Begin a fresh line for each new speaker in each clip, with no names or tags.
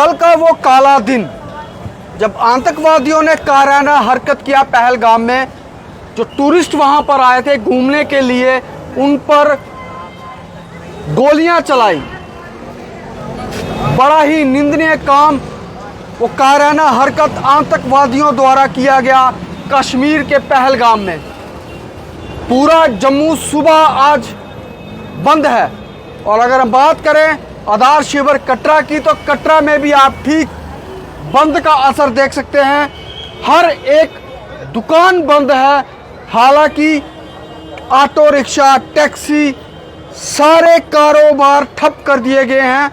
कल का वो काला दिन जब आतंकवादियों ने कायराना हरकत किया पहलगाम में, जो टूरिस्ट वहां पर आए थे घूमने के लिए, उन पर गोलियां चलाई। बड़ा ही निंदनीय काम वो कायराना हरकत आतंकवादियों द्वारा किया गया कश्मीर के पहलगाम में। पूरा जम्मू सुबह आज बंद है। और अगर हम बात करें आधार शिविर कटरा की, तो कटरा में भी आप ठीक बंद का असर देख सकते हैं। हर एक दुकान बंद है। हालांकि ऑटो रिक्शा, टैक्सी, सारे कारोबार ठप कर दिए गए हैं।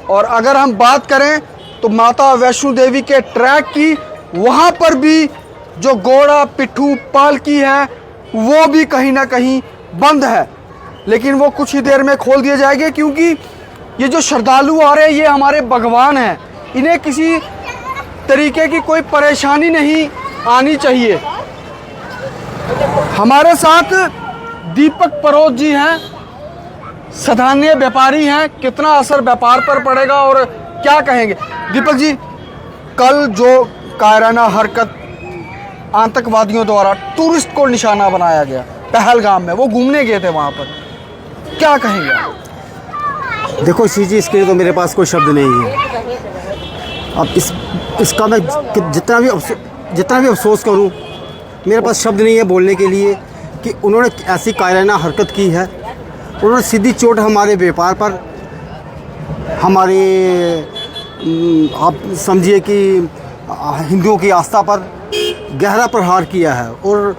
और अगर हम बात करें तो माता वैष्णो देवी के ट्रैक की, वहां पर भी जो घोड़ा, पिट्ठू, पालकी है वो भी कहीं ना कहीं बंद है। लेकिन वो कुछ ही देर में खोल दिए जाएंगे, क्योंकि ये जो श्रद्धालु आ रहे हैं ये हमारे भगवान हैं। इन्हें किसी तरीके की कोई परेशानी नहीं आनी चाहिए। हमारे साथ दीपक परोत जी हैं, स्थानीय व्यापारी हैं। कितना असर व्यापार पर पड़ेगा और क्या कहेंगे दीपक जी? कल जो कायराना हरकत आतंकवादियों द्वारा टूरिस्ट को निशाना बनाया गया पहलगाम में, वो घूमने गए थे वहां पर, क्या कहेंगे आप?
देखो सी जी, इसके लिए तो मेरे पास कोई शब्द नहीं है। अब इसका मैं जितना भी अफसोस करूं, मेरे पास शब्द नहीं है बोलने के लिए कि उन्होंने ऐसी कायराना हरकत की है। उन्होंने सीधी चोट हमारे व्यापार पर, हमारे आप समझिए कि हिंदुओं की आस्था पर गहरा प्रहार किया है। और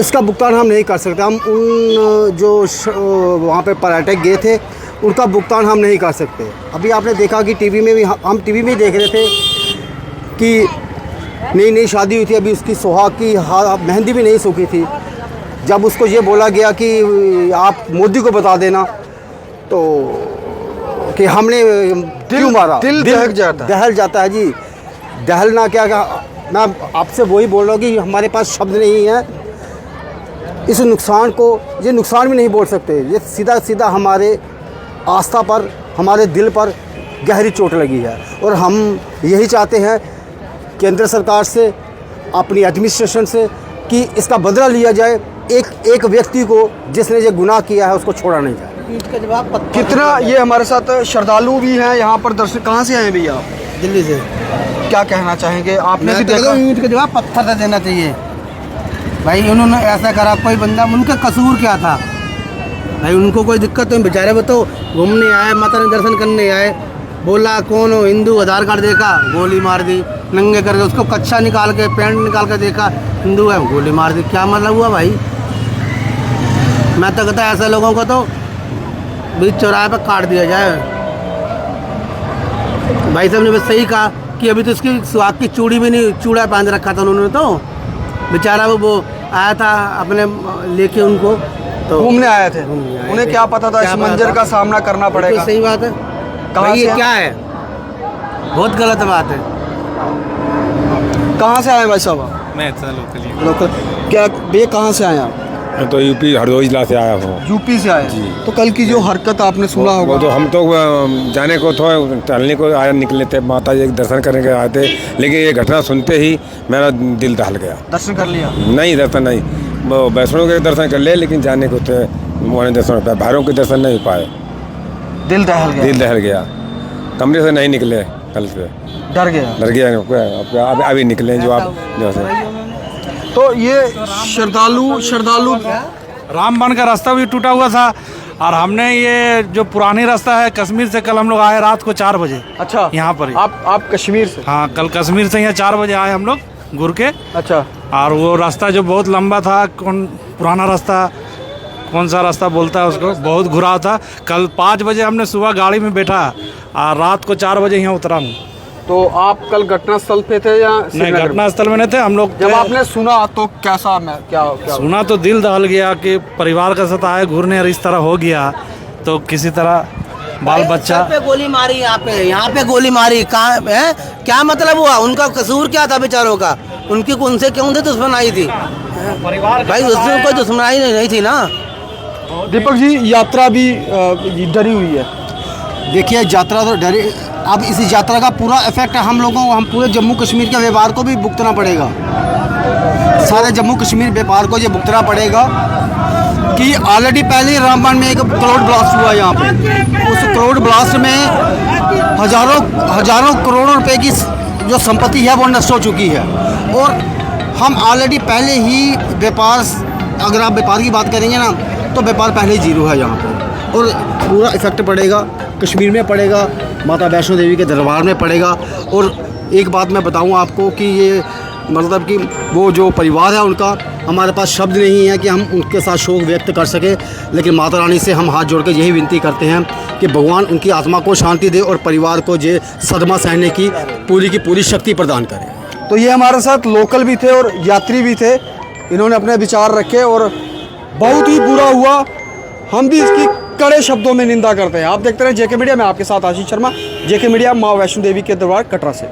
इसका भुगतान हम नहीं कर सकते। हम उन जो वहाँ पे पर्यटक गए थे उनका भुगतान हम नहीं कर सकते। अभी आपने देखा कि टीवी में भी, हम टीवी में देख रहे थे कि नई नई शादी हुई थी, अभी उसकी सुहाग की मेहंदी भी नहीं सूखी थी। जब उसको ये बोला गया कि आप मोदी को बता देना, तो कि हमने क्यों मारा,
दिल
दहल जाता है जी। दहलना क्या, मैं आपसे वही बोल रहा हूँ कि हमारे पास शब्द नहीं है। इस नुकसान को, ये नुकसान भी नहीं बोल सकते। ये सीधा सीधा हमारे आस्था पर, हमारे दिल पर गहरी चोट लगी है। और हम यही चाहते हैं केंद्र सरकार से, अपनी एडमिनिस्ट्रेशन से, कि इसका बदला लिया जाए। एक व्यक्ति को जिसने ये गुनाह किया है उसको छोड़ा नहीं जाए।
कितना ये हमारे साथ श्रद्धालु भी हैं यहाँ पर दर्शन। कहाँ से आए भैया आप?
दिल्ली से।
क्या कहना चाहेंगे? आपने भी देखा,
ईंट का जवाब पत्थर से देना चाहिए भाई। उन्होंने ऐसा करा, कोई बंदा, उनका कसूर क्या था भाई? उनको कोई दिक्कत नहीं, बेचारे वो तो घूमने आए, माता ने दर्शन करने आए। बोला कौन हो, हिंदू, आधार कार्ड देखा, गोली मार दी नंगे करके। उसको कच्छा निकाल के, पैंट निकाल के देखा, हिंदू है, गोली मार दी। क्या मतलब हुआ भाई? मैं तो कहता ऐसे लोगों को तो बीच चौराहे पर काट दिया जाए। भाई साहब ने बस सही कहा कि अभी तो उसकी सुहाग की चूड़ी भी नहीं, चूड़ा बांध रखा था उन्होंने। तो बेचारा वो आया था अपने लेके, उनको तो
घूमने आए थे, उन्हें क्या पता था इस मंजर का सामना करना पड़ेगा।
सही बात है।
कहाँ
ये
से
क्या है? बहुत गलत बात है।
कहाँ से आए भाई साहब?
मैं
लोकल। क्या भैया कहाँ से आए आप?
मैं तो यूपी हरदोई जिला से आया हूँ।
यूपी से आए जी। तो कल की जो हरकत आपने सुना होगा।
वो तो हम तो जाने को तो टहलने को आया, निकले थे, माता जी के दर्शन करने के आए थे। लेकिन ये घटना सुनते ही मेरा दिल दहल गया।
दर्शन कर लिया?
नहीं, दर्शन नहीं। वो वैष्णो के दर्शन कर ले, लेकिन जाने को थे वहाँ दर्शन हो पाए, भैरों के दर्शन नहीं पाए।
दिल दहल गया?
दिल दहल गया। कमरे से नहीं निकले कल से,
डर गया।
अभी निकले जो आप जो से।
तो ये श्रद्धालु
रामबन का रास्ता भी टूटा हुआ था। और हमने ये जो पुरानी रास्ता है कश्मीर से, कल हम लोग आए रात को 4 बजे।
अच्छा,
यहाँ पर
आप कश्मीर से?
हाँ, कल कश्मीर से यहाँ 4 बजे आए हम लोग घूर के।
अच्छा। और
वो रास्ता जो बहुत लंबा था, पुराना रास्ता, कौन सा रास्ता बोलता है उसको, बहुत घुराव था। कल 5 बजे हमने सुबह गाड़ी में बैठा और रात को 4 बजे यहाँ उतरा हूँ।
तो आप कल घटनास्थल पे थे या?
नहीं, घटनास्थल में नहीं थे हम लोग।
जब आपने सुना तो कैसा, क्या
सुना तो दिल दहल गया कि परिवार के साथ आए घूरने और इस तरह हो गया। तो किसी तरह बाल बच्चा
पे गोली मारी, यहाँ पे गोली मारी, कहाँ है? क्या मतलब हुआ? उनका कसूर क्या था बेचारों का? उनसे क्यों दुश्मनाई थी भाई? उसमें कोई दुश्मनाई नहीं थी ना।
दीपक जी, यात्रा भी डरी हुई है।
देखिए, यात्रा तो डरी, अब इस यात्रा का पूरा इफेक्ट हम लोगों को, हम पूरे जम्मू कश्मीर के व्यापार को भी भुगतना पड़ेगा। सारे जम्मू कश्मीर व्यापार को ये भुगतना पड़ेगा कि ऑलरेडी पहले ही रामबन में एक क्राउड ब्लास्ट हुआ यहाँ पे। उस क्राउड ब्लास्ट में हजारों करोड़ों रुपए की जो संपत्ति है वो नष्ट हो चुकी है। और हम ऑलरेडी पहले ही व्यापार, अगर आप व्यापार की बात करेंगे ना तो व्यापार पहले ही जीरो है यहाँ पर। और पूरा इफेक्ट पड़ेगा कश्मीर में, पड़ेगा माता वैष्णो देवी के दरबार में पड़ेगा। और एक बात मैं बताऊँ आपको कि ये मतलब कि वो जो परिवार है उनका, हमारे पास शब्द नहीं है कि हम उनके साथ शोक व्यक्त कर सके, लेकिन माता रानी से हम हाथ जोड़ के यही विनती करते हैं कि भगवान उनकी आत्मा को शांति दे और परिवार को ये सदमा सहने की पूरी शक्ति प्रदान करे।
तो ये हमारे साथ लोकल भी थे और यात्री भी थे, इन्होंने अपने विचार रखे और बहुत ही बुरा हुआ। हम भी इसकी कड़े शब्दों में निंदा करते हैं। आप देखते रहे जेके मीडिया में, आपके साथ आशीष शर्मा, जेके मीडिया, माँ वैष्णो देवी के दरबार कटरा से।